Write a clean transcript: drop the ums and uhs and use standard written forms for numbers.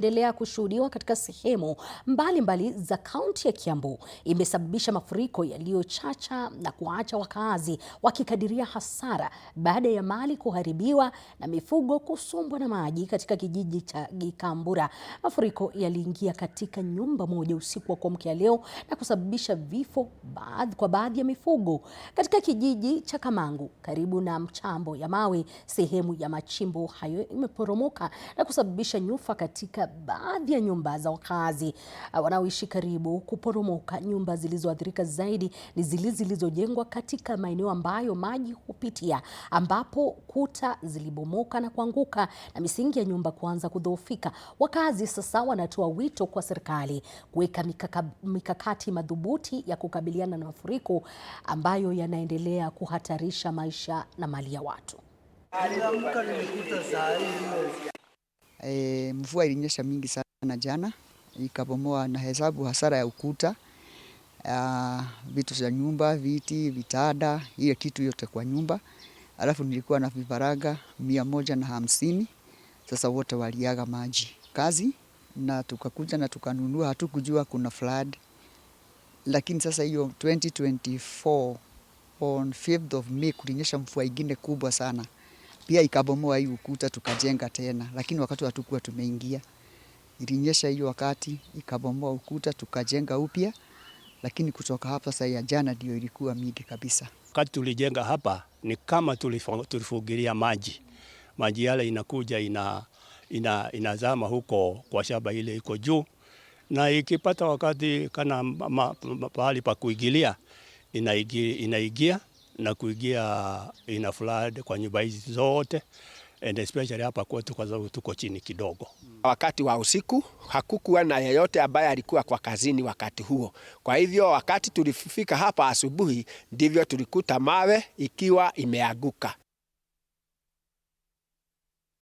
endelea kushuhudiwa katika sehemu mbalimbali za kaunti ya Kiambu imesababisha mafuriko yaliyochacha na kuacha wakazi wakikadiria hasara baada ya mali kuharibiwa na mifugo kusombwa na maji katika kijiji cha Gikambura. Mafuriko yaliingia katika nyumba moja usiku wa kuamkia leo na kusababisha vifo kwa baadhi ya mifugo. Katika kijiji cha Kamangu karibu na mchambo ya mawe, sehemu ya machimbo hayo imeporomoka na kusababisha nyufa katika baadhi ya nyumba za wakazi wanaoishi karibu kuporomoka. Nyumba zilizoathirika zaidi ni zile zilizojengwa katika maeneo ambayo maji hupitia, ambapo kuta zilibomoka na kuanguka na misingi ya nyumba kuanza kudhoofika. Wakazi sasa wanatoa wito kwa serikali kuweka mikakati madhubuti ya kukabiliana na mafuriko ambayo yanaendelea kuhatarisha maisha na mali ya watu. Mvua ilinyesha mingi sana jana, ikabomoa na hesabu hasara ya ukuta, vitu za nyumba, viti, vitanda, hiyo kitu yote kwa nyumba. Alafu nilikuwa na vibaraga 150, sasa wote waliaga maji kazi, na tukakuja na tukanunua, hatukujua kuna flood. Lakini sasa hiyo 2024 on 5th of May kulinyesha mvua ingine kubwa sana. Pia ikabomoa hii ukuta tukajenga tena, lakini wakati hatukuwa tumeingia. Ilinyesha hiyo wakati ikabomoa ukuta tukajenga upya, lakini kutoka hapa sasa ya jana ndio ilikuwa mingi kabisa. Wakati tulijenga hapa ni kama tulifugilia maji. Maji yale inakuja inazama huko kwa shamba ile iko juu, na ikipata wakati kana pahali pa kuingilia inaigia na kuingia ina flood kwa nyumba hizi zote, and especially hapa kwetu kwa sababu tuko chini kidogo. Wakati wa usiku hakukuwa na yeyote ambaye alikuwa kwa kazini wakati huo. Kwa hivyo wakati tulifika hapa asubuhi ndivyo tulikuta mawe ikiwa imeanguka.